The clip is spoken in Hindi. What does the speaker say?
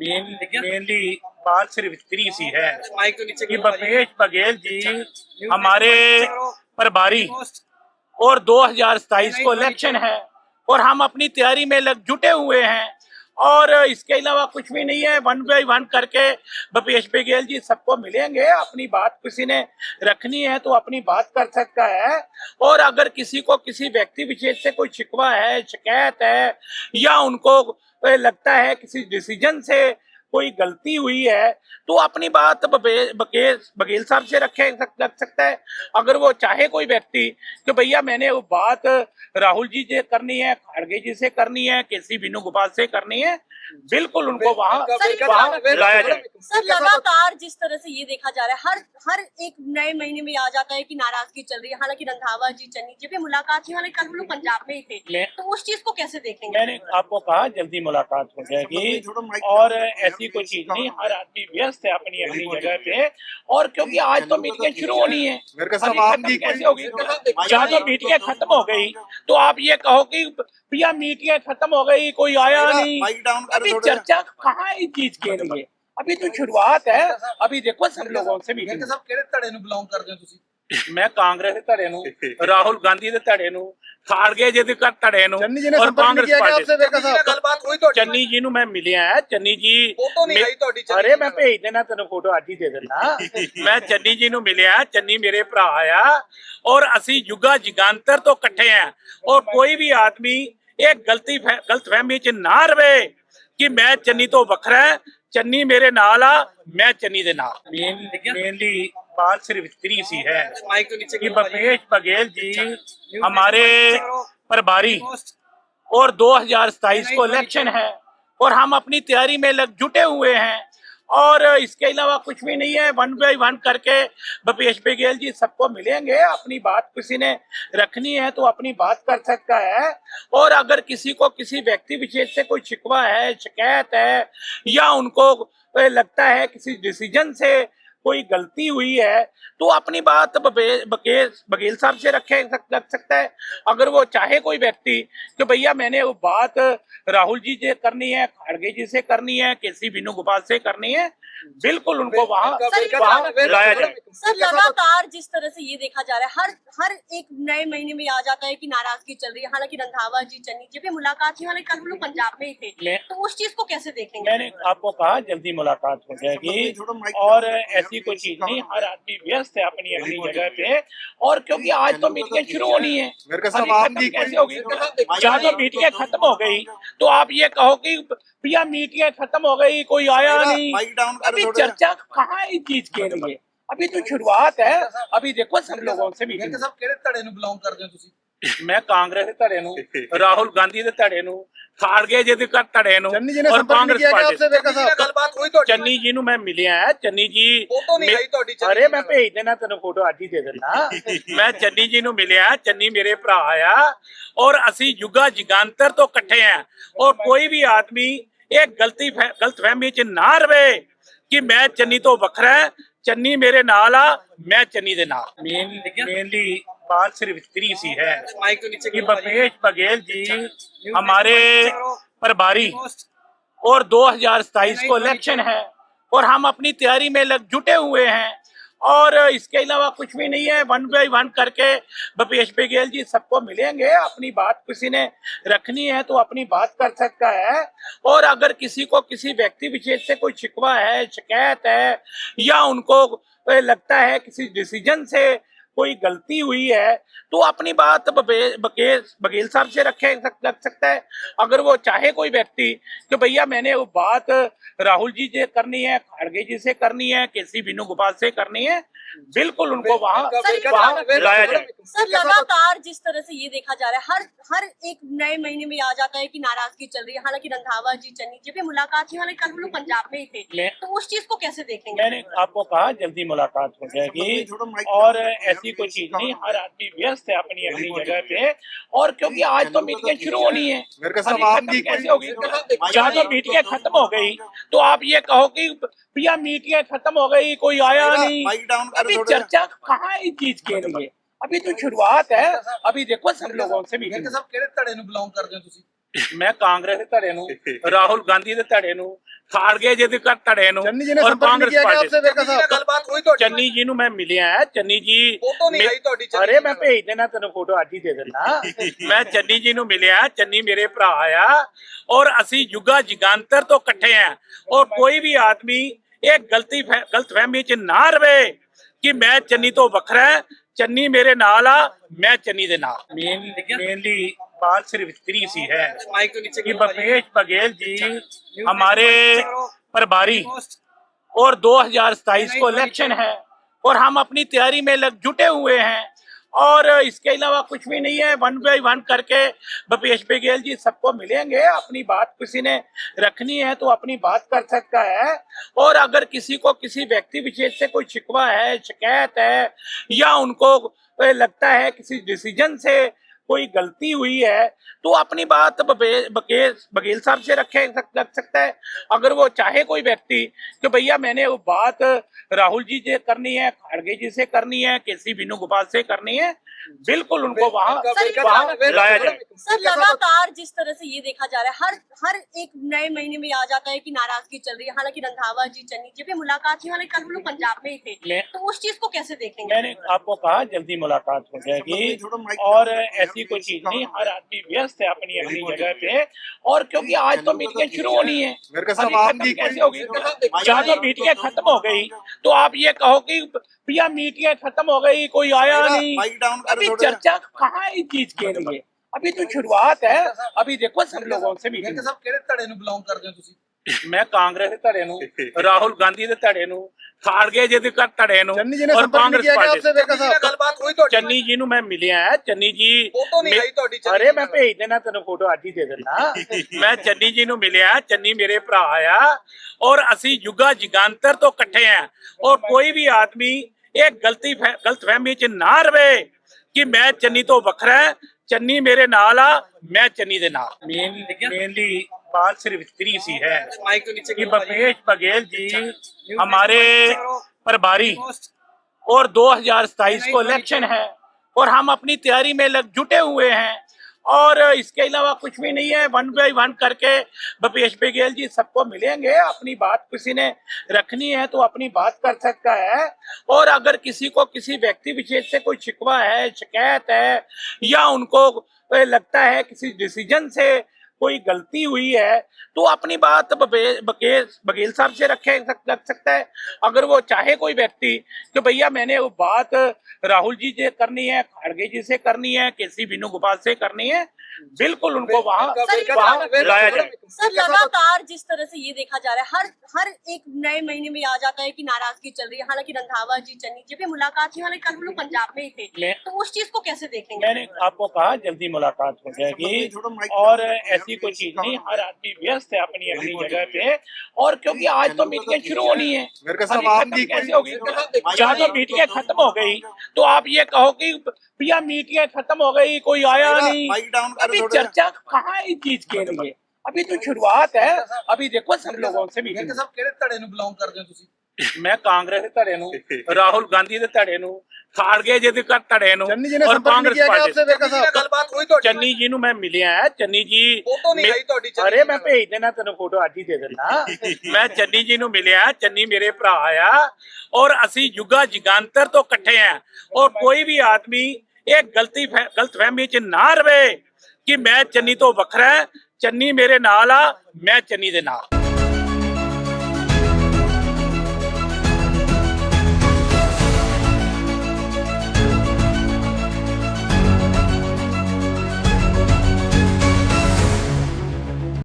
मेनली बात सिर्फ इतनी सी है कि भूपेश बघेल जी हमारे प्रभारी और 2027 को इलेक्शन है और हम अपनी तैयारी में जुटे हुए हैं और इसके अलावा कुछ भी नहीं है। 1 बाय 1 करके भूपेश बघेल जी सबको मिलेंगे। अपनी बात किसी ने रखनी है तो अपनी बात कर सकता है और अगर किसी को किसी व्यक्ति विशेष से कोई शिकवा है, शिकायत है या उनको लगता है किसी डिसीजन से कोई गलती हुई है तो अपनी बात बघेल साहब से रख सकता है। अगर वो चाहे कोई व्यक्ति कि भैया मैंने वो बात राहुल जी से करनी है, खड़गे जी से करनी है, केसी वेणुगोपाल से करनी है, बिल्कुल उनको वहाँ लाया जाए। सर लगातार जिस तरह से ये देखा जा रहा है हर एक नए महीने में आ जाता है कि नाराजगी चल रही है। हालांकि रंधावा जी, चन्नी जी भी मुलाकात हुई, हालांकि कल हम लोग पंजाब में ही थे, तो उस चीज को कैसे देखेंगे? मैंने आपको कहा जल्दी मुलाकात हो जाएगी और ऐसी कोई चीज नहीं। हर आदमी व्यस्त है अपनी अपनी जगह पे और क्योंकि आज तो मीटिंग शुरू होनी है, कैसे होगी? या तो मीटिंग खत्म हो गई तो आप ये कहो कि भैया मीटिंग खत्म हो गई, कोई आया नहीं, अभी चर्चा कहाँ है इस चीज के लिए? अभी तो शुरुआत है। अभी देखो सब लोगों से मीटिंग बिलोंग करते हो तुसी? मैं कांग्रेस धड़े नूं, राहुल गांधी दे धड़े नूं, खाड़गे जी दे धड़े नूं और कांग्रेस पार्टी। चन्नी जी नूं मैं मिलिया है। चन्नी जी अरे मैं भेज देना तेन फोटो अज ही दे देना। मैं चन्नी जी नूं मिलिया, चन्नी मेरे भरा आ और असी युगा जगांतर तो कट्ठे हैं और कोई भी आदमी एक गलतफहमी च ना रवे कि मैं चन्नी तो वखरा है। चन्नी मेरे नाल आ, मैं चन्नी दे नाल। मेनली बात सिर्फ इतनी सी है कि भूपेश बघेल जी हमारे प्रभारी और 2027 को इलेक्शन है और हम अपनी तैयारी में जुटे हुए हैं और इसके अलावा कुछ भी नहीं है। 1 बाय 1 करके भूपेश बघेल जी सबको मिलेंगे। अपनी बात किसी ने रखनी है तो अपनी बात कर सकता है और अगर किसी को किसी व्यक्ति विशेष से कोई शिकवा है, शिकायत है या उनको लगता है किसी डिसीजन से कोई गलती हुई है तो अपनी बात बघेल साहब से रख सकता है। अगर वो चाहे कोई व्यक्ति कि भैया मैंने वो बात राहुल जी से करनी है, खड़गे जी से करनी है, केसी वेणुगोपाल से करनी है, बिल्कुल उनको वहाँ लाया जाए। सर लगातार जिस तरह से ये देखा जा रहा है हर एक नए महीने में आ जाता है कि नाराजगी चल रही है। हालांकि रंधावा जी, चन्नी जी भी मुलाकात हुई, हालांकि कल हम लोग पंजाब में ही थे, तो उस चीज को कैसे देखेंगे? मैंने आपको कहा जल्दी मुलाकात हो जाएगी और ऐसी कोई चीज नहीं। हर आदमी व्यस्त है अपनी अपनी जगह पे और क्योंकि आज तो मीटिंग शुरू होनी है, कैसे होगी? या तो मीटिंग खत्म हो गई तो आप ये कहो कि भैया मीटिंग खत्म हो गई, कोई आया नहीं, अभी चर्चा कहाँ है इस चीज के लिए? अभी तो शुरुआत है। अभी देखो सब लोगों से मीटिंग। बिलोंग करते हो तुसी? मैं कांग्रेस धड़े नूं, राहुल गांधी दे धड़े नूं, खाड़गे जी दे धड़े नूं और कांग्रेस पार्टी। चन्नी जी नूं मैं मिलिया है। चन्नी जी अरे मैं भेज देना तेन फोटो अज ही दे देना। मैं चन्नी जी नूं मिलिया, चन्नी मेरे भरा आ और असी युगा जगांतर तो कट्ठे हैं और कोई भी आदमी एक गलतफहमी च ना रवे कि मैं चन्नी तो वखरा है। चन्नी मेरे नाल आ, मैं चन्नी दे नाल। मेनली बात सिर्फ इतनी सी है कि भूपेश बघेल जी हमारे प्रभारी और 2027 को इलेक्शन है और हम अपनी तैयारी में जुटे हुए हैं और इसके अलावा कुछ भी नहीं है। 1 बाय 1 करके भूपेश बघेल जी सबको मिलेंगे। अपनी बात किसी ने रखनी है तो अपनी बात कर सकता है और अगर किसी को किसी व्यक्ति विशेष से कोई शिकवा है, शिकायत है या उनको लगता है किसी डिसीजन से कोई गलती हुई है तो अपनी बात बघेल साहब से रख सकता है। अगर वो चाहे कोई व्यक्ति कि भैया मैंने वो बात राहुल जी से करनी है, खड़गे जी से करनी है, केसी वेणुगोपाल से करनी है, बिल्कुल उनको वहाँ लाया जाए। सर लगातार जिस तरह से ये देखा जा रहा है हर एक नए महीने में आ जाता है कि नाराजगी चल रही है। हालांकि रंधावा जी, चन्नी जी भी मुलाकात हुई, हालांकि कल हम लोग पंजाब में ही थे, तो उस चीज को कैसे देखेंगे? मैंने आपको कहा जल्दी मुलाकात हो जाएगी और ऐसी कोई चीज नहीं। हर आदमी व्यस्त है अपनी अपनी जगह पे और क्योंकि आज तो मीटिंग शुरू होनी है, कैसे होगी? या तो मीटिंग खत्म हो गई तो आप ये कहो कि भैया मीटिंग खत्म हो गई, कोई आया नहीं, अभी चर्चा कहाँ है इस चीज के लिए? अभी तो शुरुआत है। अभी देखो सब लोगों से मीटिंग। बिलोंग करते हो तुसी? मैं कांग्रेस धड़े नूं, राहुल गांधी दे धड़े नूं, ਖਾੜ ਗਏ ਜਿਹਦੇ ਕਰ ਧੜੇ ਨੂੰ ਔਰ ਕਾਂਗਰਸ ਪਾਰਟੀ ਗੱਲਬਾਤ ਹੋਈ ਤੁਹਾਡੀ ਚੰਨੀ ਜੀ ਨੂੰ ਮੈਂ ਮਿਲਿਆ ਹੈ। ਚੰਨੀ ਜੀ ਫੋਟੋ ਨਹੀਂ ਆਈ ਤੁਹਾਡੀ ਚੰਨੀ ਅਰੇ ਮੈਂ ਭੇਜ ਦੇਣਾ ਤੈਨੂੰ ਫੋਟੋ ਅੱਜ ਹੀ ਦੇ ਦਿੰਦਾ। ਮੈਂ ਚੰਨੀ ਜੀ ਨੂੰ ਮਿਲਿਆ, ਚੰਨੀ ਮੇਰੇ ਭਰਾ ਆ ਔਰ ਅਸੀਂ ਯੁੱਗਾ ਜਗਾਂਤਰ ਤੋਂ ਇਕੱਠੇ ਆ ਔਰ ਕੋਈ ਵੀ ਆਦਮੀ ਇਹ ਗਲਤਫਹਿਮੀ ਚ ਨਾ ਰਵੇ ਕਿ ਮੈਂ ਚੰਨੀ ਤੋਂ ਵੱਖਰਾ ਹੈ। चन्नी मेरे नाल आ, मैं चन्नी दे नाल। मेनली बात सिर्फ इतनी सी है कि भूपेश बघेल जी हमारे प्रभारी और 2027 को इलेक्शन है और हम अपनी तैयारी में जुटे हुए हैं और इसके अलावा कुछ भी नहीं है। 1 बाय 1 करके भूपेश बघेल जी सबको मिलेंगे। अपनी बात किसी ने रखनी है तो अपनी बात कर सकता है और अगर किसी को किसी व्यक्ति विशेष से कोई शिकवा है, शिकायत है या उनको लगता है किसी डिसीजन से कोई गलती हुई है तो अपनी बात बघेल साहब से रख सकता है। अगर वो चाहे कोई व्यक्ति कि भैया मैंने वो बात राहुल जी से करनी है, खड़गे जी से करनी है, केसी वेणुगोपाल से करनी है, बिल्कुल उनको वहाँ लाया जाए। सर लगातार जिस तरह से ये देखा जा रहा है हर एक नए महीने में आ जाता है कि नाराजगी चल रही है। हालांकि रंधावा जी चन्नी जी भी मुलाकात हुई, हालांकि कल वो लोग पंजाब में ही थे, तो उस चीज को कैसे देखेंगे? मैंने आपको कहा जल्दी मुलाकात हो जाएगी और ऐसी कोई चीज नहीं। हर आदमी व्यस्त है अपनी अपनी जगह पे और क्योंकि आज तो मीटिंग शुरू होनी है, कैसे होगी? जहाँ तो मीटिंग खत्म हो गई तो आप ये कहो कि भैया मीटिंग खत्म हो गई, कोई आया नहीं, अभी चर्चा कहाँ इस चीज के लिए? अभी तो शुरुआत है। अभी देखो सब लोगों से मीटिंग। ਸਭ ਕਿਹੜੇ ਧੜੇ ਨੂੰ ਬਿਲੋਂਗ ਕਰਦੇ ਹੋ ਤੁਸੀਂ? मैं कांग्रेस के धड़े ਨੂੰ, राहुल गांधी के धड़े ਨੂੰ, खाड़गे जी के धड़े ਨੂੰ और कांग्रेस पार्टी ਗੱਲਬਾਤ ਹੋਈ ਤੁਹਾਡੀ चन्नी जी ਨੂੰ मैं मिलिया है। चन्नी जी ਫੋਟੋ ਨਹੀਂ ਆਈ ਤੁਹਾਡੀ अरे मैं भेज देना तेन फोटो आज ही दे देना। मैं चन्नी जी ਨੂੰ मिलिया, चन्नी मेरे भरा आ और ਅਸੀਂ ਯੁੱਗਾ ਜਗਾਂਤਰ ਤੋਂ ਇਕੱਠੇ ਆ और कोई भी आदमी ਇਹ ਗਲਤਫਹਿਮੀ ਚ ਨਾ ਰਵੇ कि मैं चन्नी तो ਵੱਖਰਾ है। चन्नी मेरे नाल आ, मैं चन्नी दे नाल। मेनली बात सिर्फ इतनी सी है कि भूपेश बघेल जी हमारे प्रभारी और 2027 को इलेक्शन है और हम अपनी तैयारी में जुटे हुए हैं और इसके अलावा कुछ भी नहीं है। 1 बाय 1 करके भूपेश बघेल जी सबको मिलेंगे। अपनी बात किसी ने रखनी है तो अपनी बात कर सकता है और अगर किसी को किसी व्यक्ति विशेष से कोई शिकवा है, शिकायत है या उनको लगता है किसी डिसीजन से कोई गलती हुई है तो अपनी बात बघेल साहब से रख सकता है। अगर वो चाहे कोई व्यक्ति कि भैया मैंने वो बात राहुल जी से करनी है, खड़गे जी से करनी है, केसी वेणुगोपाल से करनी है, बिल्कुल उनको वहाँ लाया जाए। सर लगातार जिस तरह से ये देखा जा रहा है हर एक नए महीने में आ जाता है कि नाराजगी चल रही है। हालांकि रंधावा जी चन्नी जी भी मुलाकात हुई, हालांकि कल वो लोग पंजाब में ही थे, तो उस चीज को कैसे देखेंगे? मैंने आपको कहा जल्दी मुलाकात हो जाएगी और ऐसी कोई चीज नहीं। हर आदमी व्यस्त है अपनी अपनी जगह पे और क्योंकि आज तो मीटिंग शुरू होनी है, कैसे होगी? जहाँ तो मीटिंग खत्म हो गई तो आप ये कहो कि भैया मीटिंग खत्म हो गई, कोई आया नहीं, अभी चर्चा कहाँ इस चीज के लिए? अभी तो शुरुआत है। अभी देखो सब लोगों से मीटिंग। ਸਭ ਕਿਹੜੇ ਧੜੇ ਨੂੰ ਬਿਲੋਂਗ ਕਰਦੇ ਹੋ ਤੁਸੀਂ? मैं कांग्रेस के धड़े ਨੂੰ, राहुल गांधी के धड़े ਨੂੰ, खाड़गे जी के धड़े ਨੂੰ और कांग्रेस पार्टी ਗੱਲਬਾਤ ਹੋਈ ਤੁਹਾਡੀ चन्नी जी ਨੂੰ मैं मिलिया है। चन्नी जी ਫੋਟੋ ਨਹੀਂ ਆਈ ਤੁਹਾਡੀ अरे मैं भेज देना तेन फोटो आज ही दे देना। मैं चन्नी जी ਨੂੰ मिलिया, चन्नी मेरे भरा आ और ਅਸੀਂ ਯੁੱਗਾ ਜਗਾਂਤਰ ਤੋਂ ਇਕੱਠੇ ਆ और कोई भी आदमी ਇਹ ਗਲਤਫਹਿਮੀ ਚ ਨਾ ਰਵੇ कि मैं चन्नी तो ਵੱਖਰਾ है। चन्नी मेरे नाल आ, मैं चन्नी दे नाल।